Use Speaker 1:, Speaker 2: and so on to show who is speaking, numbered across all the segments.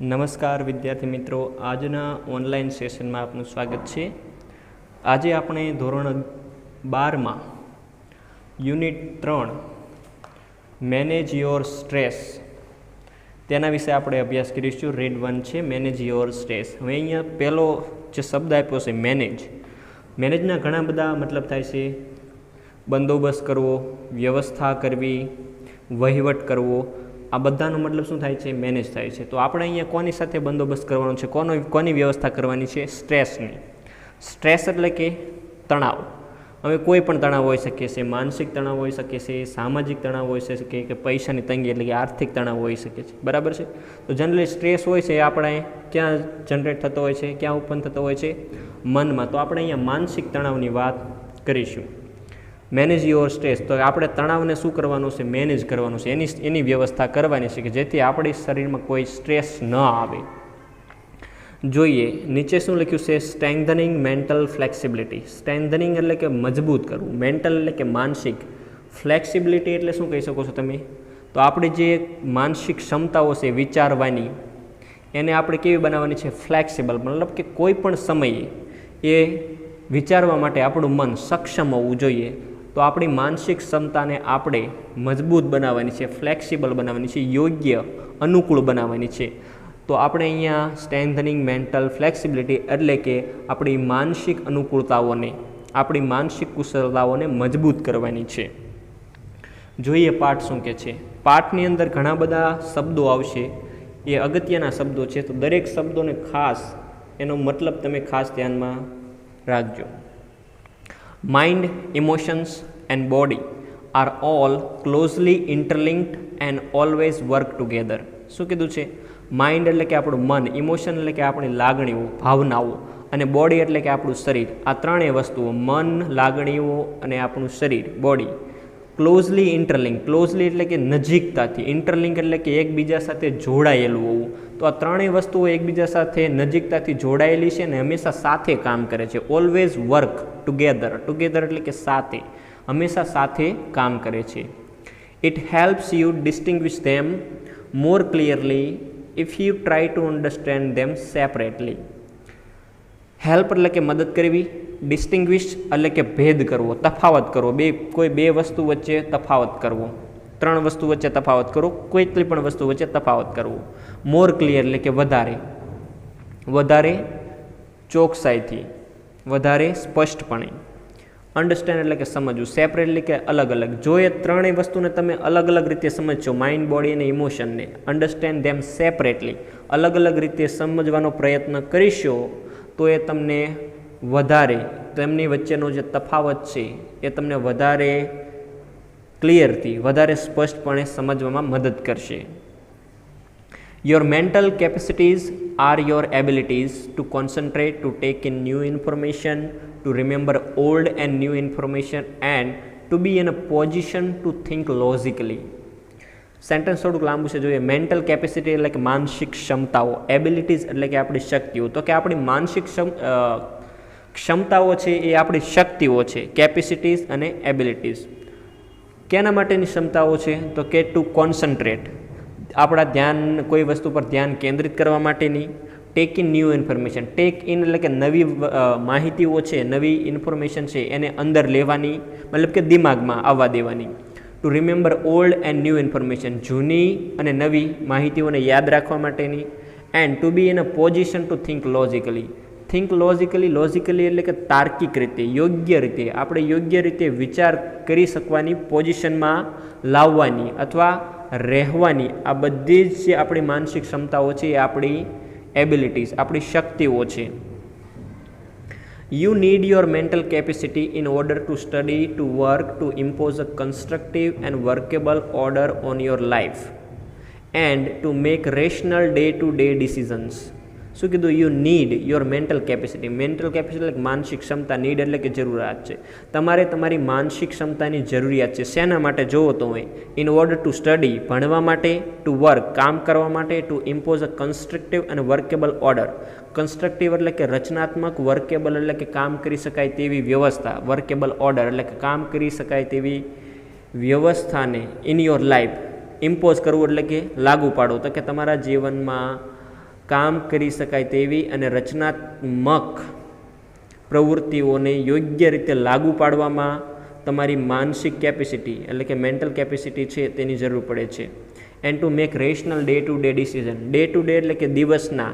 Speaker 1: નમસ્કાર વિદ્યાર્થી મિત્રો, આજના ઓનલાઈન સેશનમાં આપનું સ્વાગત છે. આજે આપણે ધોરણ 12માં યુનિટ 3 મેનેજ યોર સ્ટ્રેસ તેના વિશે આપણે અભ્યાસ કરીશું. રેડ 1 છે મેનેજ યોર સ્ટ્રેસ. હવે અહીંયા પહેલો જે શબ્દ આપ્યો છે મેનેજ. મેનેજના ઘણા બધા મતલબ થાય છે. બંદોબસ્ત કરવો, વ્યવસ્થા કરવી, વહીવટ કરવો, આ બધાનો મતલબ શું થાય છે? મેનેજ થાય છે. તો આપણે અહીંયા કોની સાથે બંદોબસ્ત કરવાનો છે, કોની વ્યવસ્થા કરવાની છે? સ્ટ્રેસની. સ્ટ્રેસ એટલે કે તણાવ. હવે કોઈ પણ તણાવ હોઈ શકે છે, માનસિક તણાવ હોઈ શકે છે, સામાજિક તણાવ હોઈ શકે કે પૈસાની તંગી એટલે કે આર્થિક તણાવ હોઈ શકે છે. બરાબર છે. તો જનરલી સ્ટ્રેસ હોય છે એ આપણે ક્યાં જનરેટ થતો હોય છે, ક્યાં ઉત્પન્ન થતો હોય છે? મનમાં. તો આપણે અહીંયા માનસિક તણાવની વાત કરીશું. Manage your stress. તો આપણે તણાવને શું કરવાનું છે? મેનેજ કરવાનું છે. એની વ્યવસ્થા કરવાની છે કે જેથી આપણી શરીરમાં કોઈ સ્ટ્રેસ ન આવે. જોઈએ નીચે શું લખ્યું છે? Strengthening mental flexibility. સ્ટ્રેન્થનિંગ એટલે કે મજબૂત કરવું, મેન્ટલ એટલે કે માનસિક, ફ્લેક્સિબિલિટી એટલે શું કહી શકો છો તમે? તો આપણી જે માનસિક ક્ષમતાઓ છે વિચારવાની, એને આપણે કેવી બનાવવાની છે? ફ્લેક્સિબલ. મતલબ કે કોઈ પણ સમયે એ વિચારવા માટે આપણું મન સક્ષમ હોવું જોઈએ. તો આપણી માનસિક ક્ષમતાને આપણે મજબૂત બનાવવાની છે, ફ્લેક્સિબલ બનાવવાની છે, યોગ્ય અનુકૂળ બનાવવાની છે. તો આપણે અહીંયા સ્ટ્રેન્થનિંગ મેન્ટલ ફ્લેક્સિબિલિટી એટલે કે આપણી માનસિક અનુકૂળતાઓને, આપણી માનસિક કુશળતાઓને મજબૂત કરવાની છે. જોઈએ પાઠ શું કહે છે. પાઠની અંદર ઘણા બધા શબ્દો આવશે, એ અગત્યના શબ્દો છે. તો દરેક શબ્દોને ખાસ એનો મતલબ તમે ખાસ ધ્યાનમાં રાખજો. Mind, emotions and body are all closely interlinked and always work together. શું કીધું છે? માઇન્ડ એટલે કે આપણું મન, ઇમોશન એટલે કે આપણી લાગણીઓ, ભાવનાઓ, અને બોડી એટલે કે આપણું શરીર. આ ત્રણેય વસ્તુઓ, મન, લાગણીઓ અને આપણું શરીર, બોડી, ક્લોઝલી ઇન્ટરલિંક. ક્લોઝલી એટલે કે નજીકતાથી, ઇન્ટરલિંક એટલે કે એકબીજા સાથે જોડાયેલું હોવું. તો આ ત્રણેય વસ્તુઓ એકબીજા સાથે નજીકતાથી જોડાયેલી છે અને હંમેશા સાથે કામ કરે છે. Always work together. ટુગેધર એટલે કે સાથે, હંમેશા સાથે કામ કરે છે. It helps you distinguish them more clearly if you try to understand them separately. Help એટલે કે મદદ કરવી, ડિસ્ટિંગ્વિશ એટલે કે ભેદ કરવો, તફાવત કરવો. કોઈ બે વસ્તુ વચ્ચે તફાવત કરવો, ત્રણ વસ્તુ વચ્ચે તફાવત કરવો, કોઈ પણ વસ્તુ વચ્ચે તફાવત કરવો. મોર ક્લિયર એટલે કે વધારે ચોકસાઈથી, વધારે સ્પષ્ટપણે. અન્ડરસ્ટેન્ડ એટલે કે સમજવું, સેપરેટ એટલે કે અલગ અલગ. જો એ ત્રણેય વસ્તુને તમે અલગ અલગ રીતે સમજશો, માઇન્ડ, બોડી અને ઇમોશનને, અન્ડરસ્ટેન્ડ ધેમ સેપરેટલી, અલગ અલગ રીતે સમજવાનો પ્રયત્ન કરીશો, તો એ તમને વધારે, તેમની વચ્ચેનો જે તફાવત છે એ તમને વધારે ક્લિયરથી, વધારે સ્પષ્ટપણે સમજવામાં મદદ કરશે. Your mental capacities are your abilities to concentrate, to take in new information, to remember old and new information and to be in a position to think logically. Sentence થોડુંક લાંબુ છે. જોઈએ મેન્ટલ કેપેસિટી એટલે કે માનસિક ક્ષમતાઓ, abilities એટલે કે આપણી શક્તિઓ. તો કે આપણી માનસિક ક્ષમતાઓ છે એ આપણી શક્તિઓ છે, કેપેસિટીઝ અને એબિલિટીઝ. કેના માટેની ક્ષમતાઓ છે? તો કે ટુ કોન્સન્ટ્રેટ, આપણા ધ્યાન કોઈ વસ્તુ પર ધ્યાન કેન્દ્રિત કરવા માટેની. Tech in new information. Tech in એટલે કે નવી માહિતીઓ છે, નવી ઇન્ફોર્મેશન છે એને અંદર લેવાની, મતલબ કે દિમાગમાં આવવા દેવાની. To remember old and new information. જૂની અને નવી માહિતીઓને યાદ રાખવા માટેની. And to be in a position to think logically. Think logically એટલે કે તાર્કિક રીતે, યોગ્ય રીતે, આપણે યોગ્ય રીતે વિચાર કરી શકવાની પોઝિશનમાં લાવવાની અથવા રહેવાની. આ બધી જ જે આપણી માનસિક ક્ષમતાઓ છે એ આપણી એબિલિટીઝ, આપણી શક્તિઓ છે. You need your mental capacity in order to study, to work, to impose a constructive and workable order on your life and to make rational day-to-day decisions. શું કીધું? You need your mental capacity. Mental capacity એટલે માનસિક ક્ષમતા, need એટલે કે જરૂરિયાત છે. તમારે તમારી માનસિક ક્ષમતાની જરૂરિયાત છે. શેના માટે જોવો તો હોય? ઇન ઓર્ડર ટુ સ્ટડી, ભણવા માટે, ટુ વર્ક, કામ કરવા માટે, ટુ ઇમ્પોઝ અ કન્સ્ટ્રક્ટિવ અને વર્કેબલ ઓર્ડર. કન્સ્ટ્રક્ટિવ એટલે કે રચનાત્મક, વર્કેબલ એટલે કે કામ કરી શકાય તેવી વ્યવસ્થા, વર્કેબલ ઓર્ડર એટલે કે કામ કરી શકાય તેવી વ્યવસ્થાને ઇન યોર લાઈફ ઇમ્પોઝ કરવું એટલે કે લાગુ પાડવું. તો કે તમારા જીવનમાં કામ કરી શકાય તેવી અને રચનાત્મક પ્રવૃત્તિઓને યોગ્ય રીતે લાગુ પાડવામાં તમારી માનસિક કેપેસિટી એટલે કે મેન્ટલ કેપેસિટી છે તેની જરૂર પડે છે. And to make rational day to day decision. Day to day એટલે કે દિવસના,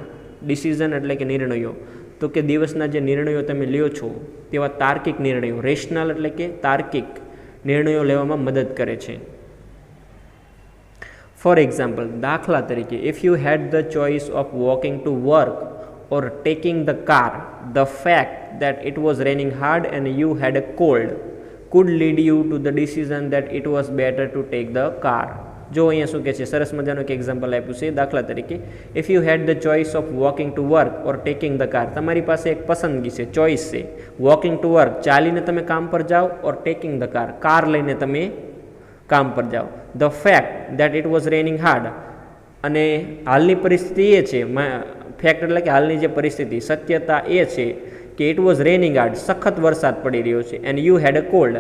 Speaker 1: ડિસિઝન એટલે કે નિર્ણયો, તો કે દિવસના જે નિર્ણયો તમે લ્યો છો તેવા તાર્કિક નિર્ણયો, રેશનલ એટલે કે તાર્કિક નિર્ણયો લેવામાં મદદ કરે છે. ફોર એક્ઝામ્પલ, દાખલા તરીકે, if you had the choice of walking to work or taking the car, the fact that it was raining hard and you had a cold could lead you to the decision that it was better to take the car. જો અહીંયા શું કહે છે, સરસ મજાનું એક example આપ્યું છે. દાખલા તરીકે, if you had the choice of walking to work or taking the car, તમારી પાસે એક પસંદગી છે, ચોઇસ છે, વોકિંગ ટુ વર્ક, ચાલીને તમે કામ પર જાઓ, ઓર ટેકિંગ ધ કાર, કાર લઈને તમે કામ પર જાઓ. The fact that it was raining hard, અને હાલની પરિસ્થિતિ એ છે, ફેક્ટ એટલે કે હાલની જે પરિસ્થિતિ, સત્યતા એ છે કે ઇટ વોઝ રેનિંગ હાર્ડ, સખત વરસાદ પડી રહ્યો છે, and you had a cold,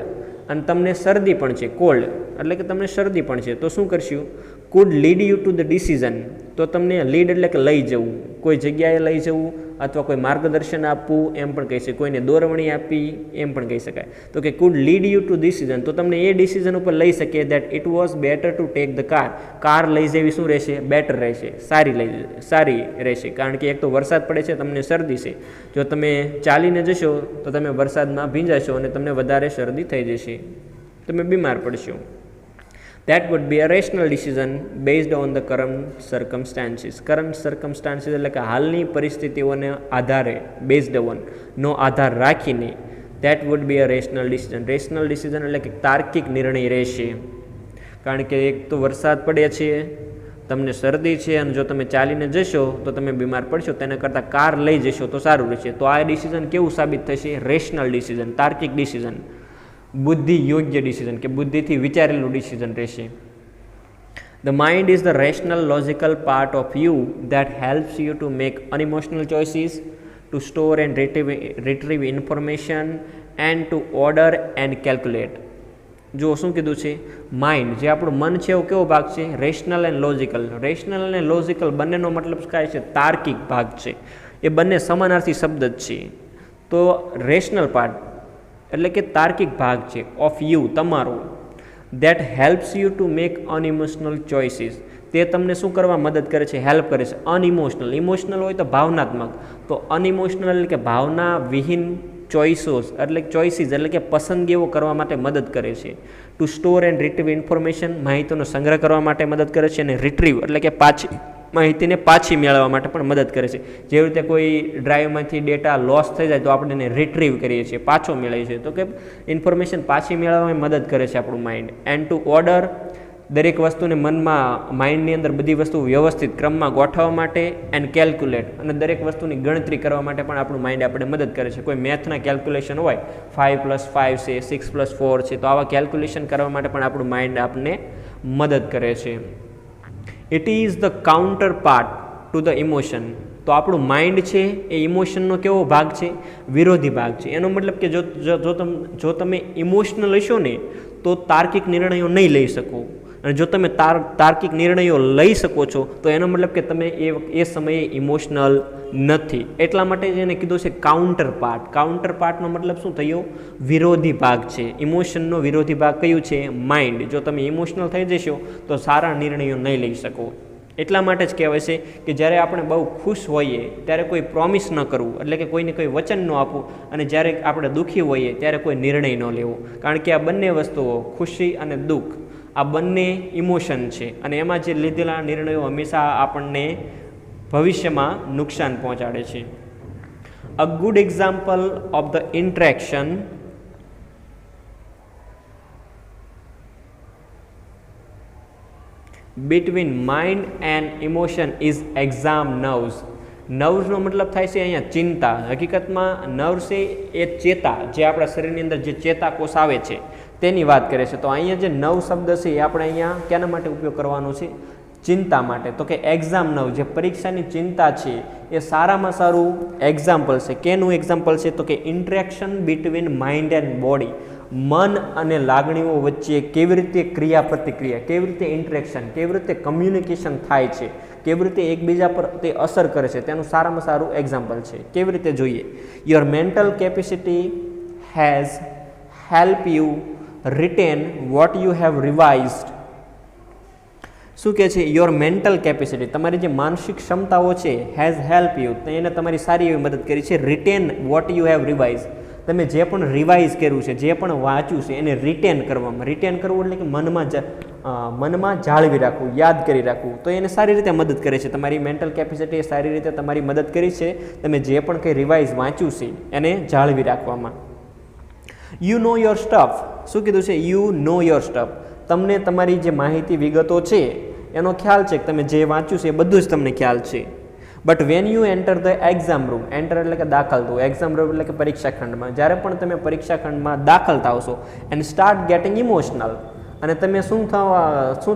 Speaker 1: અને તમને શરદી પણ છે, કોલ્ડ એટલે કે તમને શરદી પણ છે, તો શું કરશું, food lead you to the decision, તો તમને લીડ એટલે કે લઈ જવું, કોઈ જગ્યાએ લઈ જવું અથવા કોઈ માર્ગદર્શન આપવું એમ પણ કહી શકાય, કોઈને દોરવણી આપી એમ પણ કહી શકાય. તો કે could lead you to decision, તો તમને એ ડિસિઝન ઉપર લઈ શકે that it was better to take the car, car લઈ જવી શું રહેશે, બેટર રહેશે, સારી રહેશે, કારણ કે એક તો વરસાદ પડે છે, તમને શરદી છે, જો તમે ચાલીને જશો તો તમે વરસાદમાં ભીંજાશો અને તમને વધારે શરદી થઈ જશે, તમે બીમાર પડશો. That would be a rational decision based on the current circumstances. Current circumstances એટલે કે હાલની પરિસ્થિતિઓને આધારે, based on નો આધાર રાખીને, that would be a rational decision. Rational decision એટલે કે તાર્કિક નિર્ણય રહેશે, કારણ કે એક તો વરસાદ પડે છે, તમને શરદી છે, અને જો તમે ચાલીને જશો તો તમે બીમાર પડશો, તેના કરતાં કાર લઈ જશો તો સારું રહેશે. તો આ ડિસિઝન કેવું સાબિત થશે, રેશનલ ડિસિઝન, તાર્કિક ડિસિઝન, બુદ્ધિ યોગ્ય ડિસિઝન કે બુદ્ધિથી વિચારેલું ડિસિઝન રહેશે. The mind is the rational logical part of you that helps you to make unemotional choices, to store and retrieve information, and to order and calculate. જો શું કીધું છે, માઇન્ડ જે આપણું મન છે એવો કેવો ભાગ છે, રેશનલ એન્ડ લોજિકલ. રેશનલ અને લોજિકલ બંનેનો મતલબ काय છે, તાર્કિક ભાગ છે, એ બંને સમાનાર્થી શબ્દ જ છે. તો રેશનલ પાર્ટ એટલે કે તાર્કિક ભાગ છે, ઓફ યુ તમારો, that helps you to make unemotional choices, તે તમને શું કરવા મદદ કરે છે, હેલ્પ કરે છે. અનઇમોશનલ, ઇમોશનલ હોય તો ભાવનાત્મક, તો અનઇમોશનલ એટલે કે ભાવના વિહીન ચોઇસીસ એટલે કે પસંદગીઓ કરવા માટે મદદ કરે છે. ટુ સ્ટોર એન્ડ રિટ્રીવ ઇન્ફોર્મેશન, માહિતીનો સંગ્રહ કરવા માટે મદદ કરે છે, અને રિટ્રીવ એટલે કે માહિતીને પાછી મેળવવા માટે પણ મદદ કરે છે. જેવી રીતે કોઈ ડ્રાઈવમાંથી ડેટા લોસ થઈ જાય તો આપણે એને રિટ્રીવ કરીએ છીએ, પાછો મેળવીએ છીએ, તો કે ઇન્ફોર્મેશન પાછી મેળવવામાં મદદ કરે છે આપણું માઇન્ડ. એન્ડ ટુ ઓર્ડર, દરેક વસ્તુને મનમાં, માઇન્ડની અંદર બધી વસ્તુ વ્યવસ્થિત ક્રમમાં ગોઠવવા માટે. એન્ડ કેલ્ક્યુલેટ, અને દરેક વસ્તુની ગણતરી કરવા માટે પણ આપણું માઇન્ડ આપણે મદદ કરે છે. કોઈ મેથના કેલ્ક્યુલેશન હોય, 5 + 5 છે, 6 + 4 છે, તો આવા કેલ્ક્યુલેશન કરવા માટે પણ આપણું માઇન્ડ આપણને મદદ કરે છે. It is the counter part to the emotion, તો આપણું માઇન્ડ છે એ ઇમોશનનો કેવો ભાગ છે, વિરોધી ભાગ છે. એનો મતલબ કે જો તમે ઇમોશનલ હશો ને તો તાર્કિક નિર્ણયો નહીં લઈ શકો, અને જો તમે તાર્કિક નિર્ણયો લઈ શકો છો તો એનો મતલબ કે તમે એ સમયે ઇમોશનલ નથી. એટલા માટે જ એને કીધું છે કાઉન્ટર પાર્ટ. કાઉન્ટર પાર્ટનો મતલબ શું થયો, વિરોધી ભાગ છે. ઇમોશનનો વિરોધી ભાગ કયું છે, માઇન્ડ. જો તમે ઇમોશનલ થઈ જશો તો સારા નિર્ણયો નહીં લઈ શકો. એટલા માટે જ કહેવાય છે કે જ્યારે આપણે બહુ ખુશ હોઈએ ત્યારે કોઈ પ્રોમિસ ન કરવું, એટલે કે કોઈને કોઈ વચન ન આપવું, અને જ્યારે આપણે દુઃખી હોઈએ ત્યારે કોઈ નિર્ણય ન લેવો, કારણ કે આ બંને વસ્તુઓ, ખુશી અને દુઃખ, આ બંને ઇમોશન છે, અને એમાં જે લીધેલા નિર્ણયો હંમેશા આપણને ભવિષ્યમાં નુકસાન પહોંચાડે છે. A good example of the interaction between mind and emotion is exam nerves. નર્વ્સનો મતલબ થાય છે અહીંયા ચિંતા. હકીકતમાં નર્વ્સ એ ચેતા, જે આપણા શરીરની અંદર જે ચેતાકોષ આવે છે તેની વાત કરે છે. તો અહીંયા જે નર્વ શબ્દ છે એ આપણે અહીંયા કેના માટે ઉપયોગ કરવાનો છે, ચિંતા માટે? તો કે એક્ઝામ નવ, જે પરીક્ષાની ચિંતા છે એ સારામાં સારું એક્ઝામ્પલ છે. કેનું એક્ઝામ્પલ છે? તો કે interaction between mind and body. મન અને લાગણીઓ વચ્ચે કેવી રીતે ક્રિયા પ્રતિક્રિયા, કેવી રીતે ઇન્ટરેક્શન, કેવી રીતે કમ્યુનિકેશન થાય છે, કેવી રીતે એકબીજા પર તે અસર કરે છે, તેનું સારામાં સારું એક્ઝામ્પલ છે. કેવી રીતે જોઈએ? Your mental capacity has help you written what you have revised. શું કહે છે? યોર મેન્ટલ કેપેસિટી, તમારી જે માનસિક ક્ષમતાઓ છે, હેઝ હેલ્પ યુ, તો એને તમારી સારી એવી મદદ કરી છે. Written what you have revise, તમે જે પણ રિવાઇઝ કર્યું છે, જે પણ વાંચ્યું છે એને રિટેન કરવામાં. રિટેન કરવું એટલે કે મનમાં જાળવી રાખવું, યાદ કરી રાખવું. તો એને સારી રીતે મદદ કરે છે. તમારી મેન્ટલ કેપેસિટી સારી રીતે તમારી મદદ કરી છે તમે જે પણ કંઈ રિવાઇઝ વાંચ્યું છે એને જાળવી રાખવામાં. You know your stuff. શું કીધું છે? યુ નો યોર સ્ટફ, તમને તમારી જે માહિતી વિગતો છે એનો ખ્યાલ છે, કે તમે જે વાંચ્યું છે એ બધું જ તમને ખ્યાલ છે. But when you enter the exam room, enter એટલે કે દાખલ થવું, એક્ઝામ રૂમ એટલે કે પરીક્ષા ખંડમાં, જ્યારે પણ તમે પરીક્ષા ખંડમાં દાખલ થાવશો એન્ડ સ્ટાર્ટ ગેટિંગ ઇમોશનલ, અને તમે શું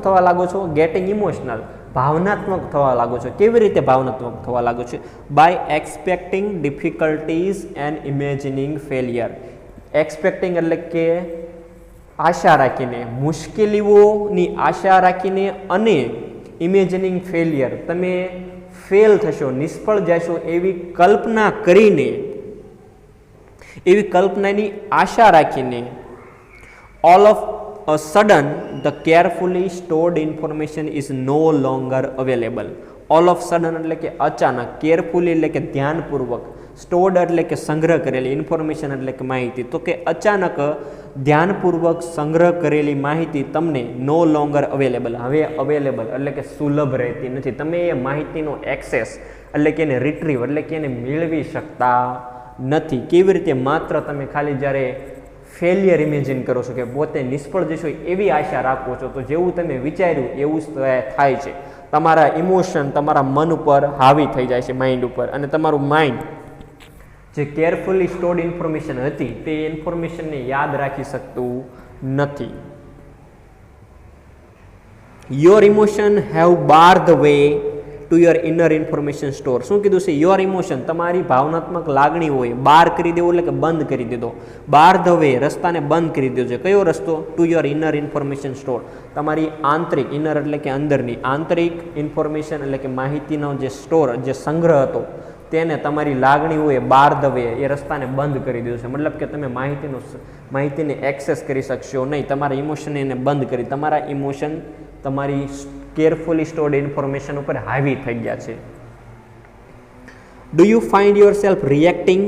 Speaker 1: થવા લાગો છો? ગેટિંગ ઇમોશનલ, ભાવનાત્મક થવા લાગો છો. કેવી રીતે ભાવનાત્મક થવા લાગો છો? By expecting difficulties and imagining failure. Expecting એટલે કે આશા રાખીને, મુશ્કેલીઓની આશા રાખીને, અને ઇમેજિનિંગ ફેલિયર, તમે ફેલ થશો, નિષ્ફળ જશો એવી કલ્પના કરીને, એવી કલ્પનાની આશા રાખીને, all of a sudden the carefully stored information is no longer available. All of sudden એટલે કે અચાનક, કેરફુલી એટલે કે ધ્યાનપૂર્વક, સ્ટોર્ડ એટલે કે સંગ્રહ કરેલી, ઇન્ફોર્મેશન એટલે કે માહિતી. તો કે અચાનક ધ્યાનપૂર્વક સંગ્રહ કરેલી માહિતી તમને નો લોંગર અવેલેબલ, હવે અવેલેબલ એટલે કે સુલભ રહેતી નથી. તમે એ માહિતીનો એક્સેસ એટલે કે એને રિટ્રીવ એટલે કે એને મેળવી શકતા નથી. કેવી રીતે? માત્ર તમે ખાલી જ્યારે ફેલિયર ઇમેજિન કરો છો, કે પોતે નિષ્ફળ જશો એવી આશા રાખો છો, તો જેવું તમે વિચાર્યું એવું જ થાય છે. તમારા ઇમોશન તમારા મન ઉપર હાવી થઈ જાય છે, માઇન્ડ ઉપર, અને તમારું માઇન્ડ જે કેરફુલી સ્ટોર્ડ ઇન્ફોર્મેશન હતી તે ઇન્ફોર્મેશનને યાદ રાખી શકતું નથી. Your emotion have bar the way to your inner information store. શું કીધું છે? યોર ઇમોશન, તમારી ભાવનાત્મક લાગણી હોય બાર કરી દેવો એટલે કે બંધ કરી દીધો. બાર ધ વે, રસ્તાને બંધ કરી દીધો છે. કયો રસ્તો? To your inner information store, તમારી આંતરિક, ઇનર એટલે કે અંદરની, આંતરિક ઇન્ફોર્મેશન એટલે કે માહિતીનો જે સ્ટોર, જે સંગ્રહ હતો તેને તમારી લાગણીઓએ બાર ધ વે, એ રસ્તાને બંધ કરી દીધો છે. મતલબ કે તમે માહિતીને એક્સેસ કરી શકશો નહીં. તમારા ઇમોશનને એને બંધ કરી, તમારા ઇમોશન તમારી કેરફુલી સ્ટોર્ડ ઇન્ફોર્મેશન ઉપર હાવી થઈ ગયા છે. Do you find yourself reacting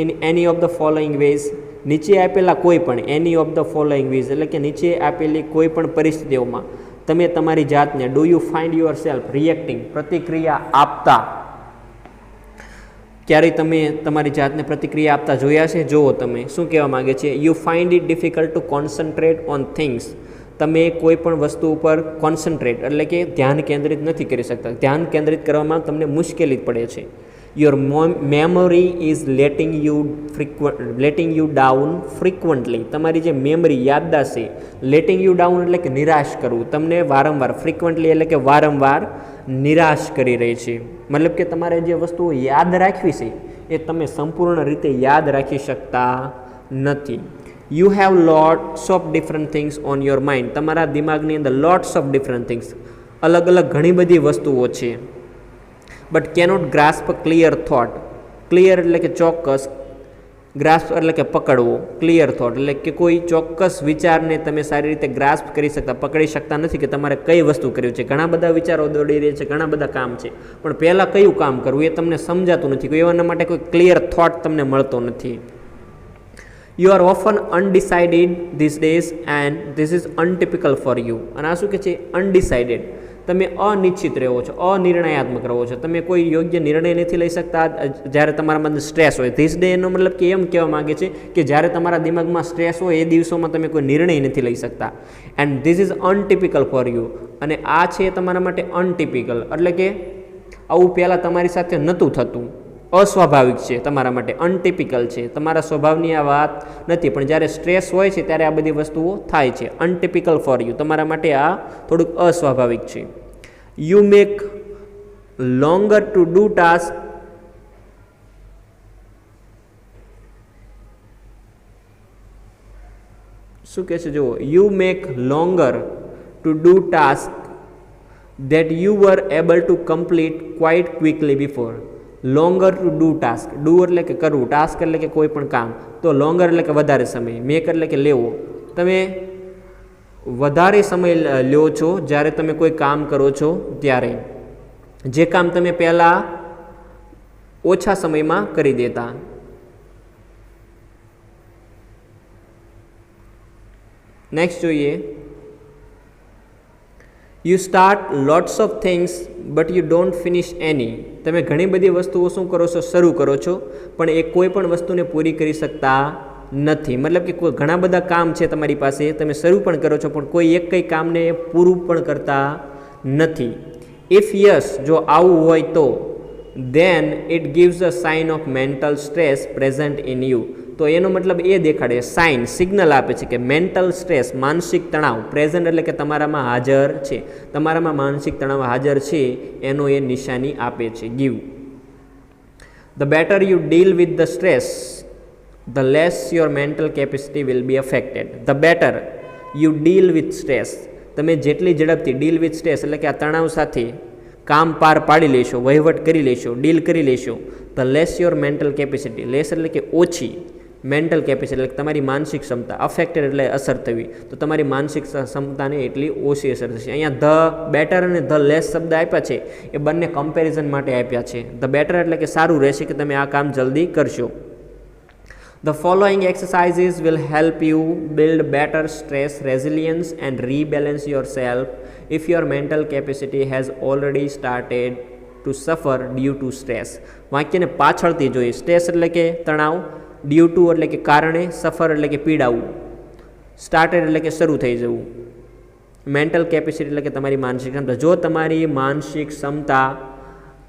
Speaker 1: in any of the following ways. નીચે આપેલા કોઈ પણ, any of the following ways એટલે કે નીચે આપેલી કોઈ પણ પરિસ્થિતિઓમાં તમે તમારી જાતને, do you find yourself reacting, પ્રતિક્રિયા આપતા, ક્યારેય તમે તમારી જાતને પ્રતિક્રિયા આપતા જોયા છે? જુઓ તમે શું કહેવા માગે છે. You find it difficult to concentrate on things. તમે કોઈ પણ વસ્તુ ઉપર કોન્સન્ટ્રેટ એટલે કે ધ્યાન કેન્દ્રિત નથી કરી શકતા. ધ્યાન કેન્દ્રિત કરવામાં તમને મુશ્કેલી પડે છે. Your memory is letting you down frequently. તમારી જે મેમરી, યાદદાસ્ત છે, લેટિંગ યુ ડાઉન એટલે કે નિરાશ કરવું, તમને વારંવાર, ફ્રિકવન્ટલી એટલે કે વારંવાર નિરાશ કરી રહી છે. મતલબ કે તમારે જે વસ્તુઓ યાદ રાખવી છે એ તમે સંપૂર્ણ રીતે યાદ રાખી શકતા નથી. You have lots of different things on your mind. તમારા દિમાગની અંદર લોટ્સ ઓફ ડિફરન્ટ થિંગ્સ, અલગ અલગ ઘણી બધી વસ્તુઓ છે. But cannot grasp clear thought. Clear એટલે કે ચોક્કસ, ગ્રાસ્પ એટલે કે પકડવો, ક્લિયર થોટ એટલે કે કોઈ ચોક્કસ વિચારને તમે સારી રીતે ગ્રાસ્પ કરી શકતા, પકડી શકતા નથી કે તમારે કઈ વસ્તુ કર્યું છે. ઘણા બધા વિચારો દોડી રહ્યા છે, ઘણા બધા કામ છે, પણ પહેલાં કયું કામ કરવું એ તમને સમજાતું નથી. કોઈ એના માટે કોઈ ક્લિયર થોટ તમને મળતો નથી. You are often undecided these days and this is untypical for you. અને આ શું કહે છે? અનડિસાઇડેડ, તમે અનિશ્ચિત રહો છો, અનિર્ણયાત્મક રહો છો, તમે કોઈ યોગ્ય નિર્ણય નથી લઈ શકતા જ્યારે તમારા અંદર સ્ટ્રેસ હોય. ધીસ ડે એનો મતલબ કે એમ કહેવા માગે છે કે જ્યારે તમારા દિમાગમાં સ્ટ્રેસ હોય એ દિવસોમાં તમે કોઈ નિર્ણય નથી લઈ શકતા. And this is untypical for you. અને આ છે તમારા માટે અનટિપિકલ એટલે કે આવું પહેલાં તમારી સાથે નહોતું થતું, અસ્વાભાવિક છે તમારા માટે, અનટિપિકલ છે, તમારા સ્વભાવની આ વાત નથી. પણ જ્યારે સ્ટ્રેસ હોય છે ત્યારે આ બધી વસ્તુઓ થાય છે. અનટિપિકલ ફોર યુ, તમારા માટે આ થોડુંક અસ્વાભાવિક છે. You make longer to do task શું કહે છે જુઓ, you make longer to do task that you were able to complete quite quickly before. Longer to do task. Do એટલે કે કરવું, ટાસ્ક એટલે કે કોઈ પણ કામ, તો લોંગર એટલે કે વધારે સમય, મેક એટલે કે લેવો. તમે વધારે સમય લ્યો છો જ્યારે તમે કોઈ કામ કરો છો ત્યારે, જે કામ તમે પહેલાં ઓછા સમયમાં કરી દેતા. નેક્સ્ટ જોઈએ, you start lots of things but you don't finish any. તમે ઘણી બધી વસ્તુઓ શું કરો છો, શરૂ કરો છો, પણ એ કોઈ પણ વસ્તુને પૂરી કરી શકતા નથી. મતલબ કે કોઈ ઘણા બધા કામ છે તમારી પાસે, તમે શરૂ પણ કરો છો, પણ કોઈ એક કંઈ કામને પૂરું પણ કરતા નથી. ઇફ યસ, જો આવું હોય તો, then it gives a sign of mental stress present in you. તો એનો મતલબ એ દેખાડે, સાઇન, સિગ્નલ આપે છે કે મેન્ટલ સ્ટ્રેસ, માનસિક તણાવ, પ્રેઝન્ટ એટલે કે તમારામાં હાજર છે, તમારામાં માનસિક તણાવ હાજર છે એનો એ નિશાની આપે છે. Give. The better you deal with the stress, the less your mental capacity will be affected. The better you deal with stress, તમે જેટલી ઝડપથી ડીલ વિથ સ્ટ્રેસ એટલે કે આ તણાવ સાથે કામ પાર પાડી લેશો, વહીવટ કરી લેશો, ડીલ કરી લેશો, the less your mental capacity, less એટલે કે ઓછી, મેન્ટલ કેપેસિટી એટલે તમારી માનસિક ક્ષમતા, અફેક્ટેડ એટલે અસર થવી, તો તમારી માનસિક ક્ષમતાને એટલી ઓછી અસર થશે. અહીંયા ધ બેટર અને ધ લેસ શબ્દ આપ્યા છે એ બંને કમ્પેરિઝન માટે આપ્યા છે. ધ બેટર એટલે કે સારું રહેશે કે તમે આ કામ જલ્દી કરશો. The following exercises will help you build better stress resilience and rebalance yourself if your mental capacity has already started to suffer due to stress. વાક્યને પાછળથી જોઈએ. સ્ટ્રેસ એટલે કે તણાવ, ડ્યુ ટુ એટલે કે કારણે, સફર એટલે કે પીડાવું, સ્ટાર્ટેડ એટલે કે શરૂ થઈ જવું, મેન્ટલ કેપેસિટી એટલે કે તમારી માનસિક ક્ષમતા. જો તમારી માનસિક ક્ષમતા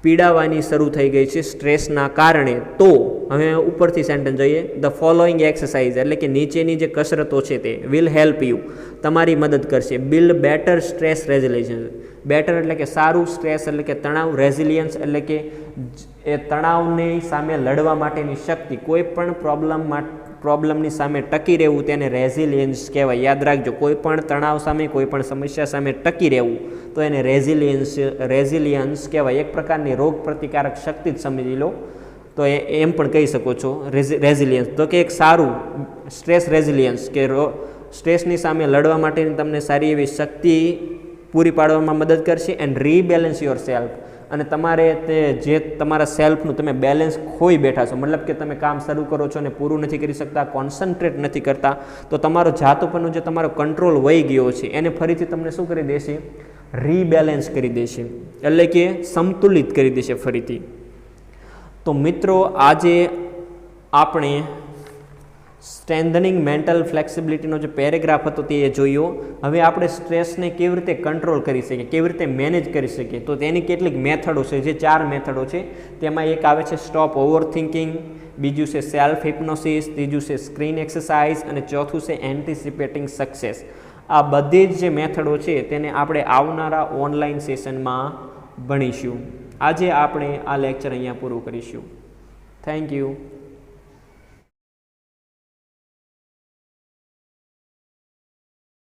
Speaker 1: પીડાવાની શરૂ થઈ ગઈ છે સ્ટ્રેસના કારણે, તો હવે ઉપરથી સેન્ટેન્સ જોઈએ. ધ ફોલોઈંગ એક્સરસાઇઝ એટલે કે નીચેની જે કસરતો છે તે વિલ હેલ્પ યુ, તમારી મદદ કરશે, build better stress resilience. Better એટલે કે સારું, સ્ટ્રેસ એટલે કે તણાવ, રેઝિલિયન્સ એટલે કે એ તણાવની સામે લડવા માટેની શક્તિ, કોઈ પણ પ્રોબ્લેમની સામે ટકી રહેવું તેને રેઝિલિયન્સ કહેવાય. યાદ રાખજો, કોઈ પણ તણાવ સામે, કોઈ પણ સમસ્યા સામે ટકી રહેવું તો એને રેઝિલિયન્સ કહેવાય. એક પ્રકારની રોગ પ્રતિકારક શક્તિ જ સમજી લો, તો એમ પણ કહી શકો છો રેઝિલિયન્સ. તો કે એક સારું સ્ટ્રેસ રેઝિલિયન્સ કે સ્ટ્રેસની સામે લડવા માટેની તમને સારી એવી શક્તિ પૂરી પાડવામાં મદદ કરશે. એન્ડ રીબેલેન્સ યોર સેલ્ફ, અને તમારે તે જે તમારા સેલ્ફનું તમે બેલેન્સ ખોઈ બેઠા છો, મતલબ કે તમે કામ શરૂ કરો છો અને પૂરું નથી કરી શકતા, કોન્સન્ટ્રેટ નથી કરતા, તો તમારો જાત ઉપરનો જે તમારો કંટ્રોલ વહી ગયો છે એને ફરીથી તમને શું કરી દેશે, રીબેલેન્સ કરી દેશે, એટલે કે સંતુલિત કરી દેશે ફરીથી. તો મિત્રો, આજે આપણે સ્ટ્રેન્થનિંગ મેન્ટલ ફ્લેક્સિબિલિટીનો જે પેરેગ્રાફ હતો તે જોયો. હવે આપણે સ્ટ્રેસને કેવી રીતે કંટ્રોલ કરી શકીએ, કેવી રીતે મેનેજ કરી શકીએ, તો તેની કેટલીક મેથડો છે, જે 4 મેથડો છે. તેમાં એક આવે છે સ્ટોપ ઓવર થિંકિંગ, બીજું છે સેલ્ફ હિપ્નોસિસ, ત્રીજું છે સ્ક્રીન એક્સરસાઇઝ અને ચોથું છે એન્ટિસિપેટિંગ સક્સેસ. આ બધી જ જે મેથડો છે તેને આપણે આવનારા ઓનલાઈન સેશનમાં ભણીશું. આજે આપણે આ લેક્ચર અહીંયા પૂરું કરીશું. Thank you.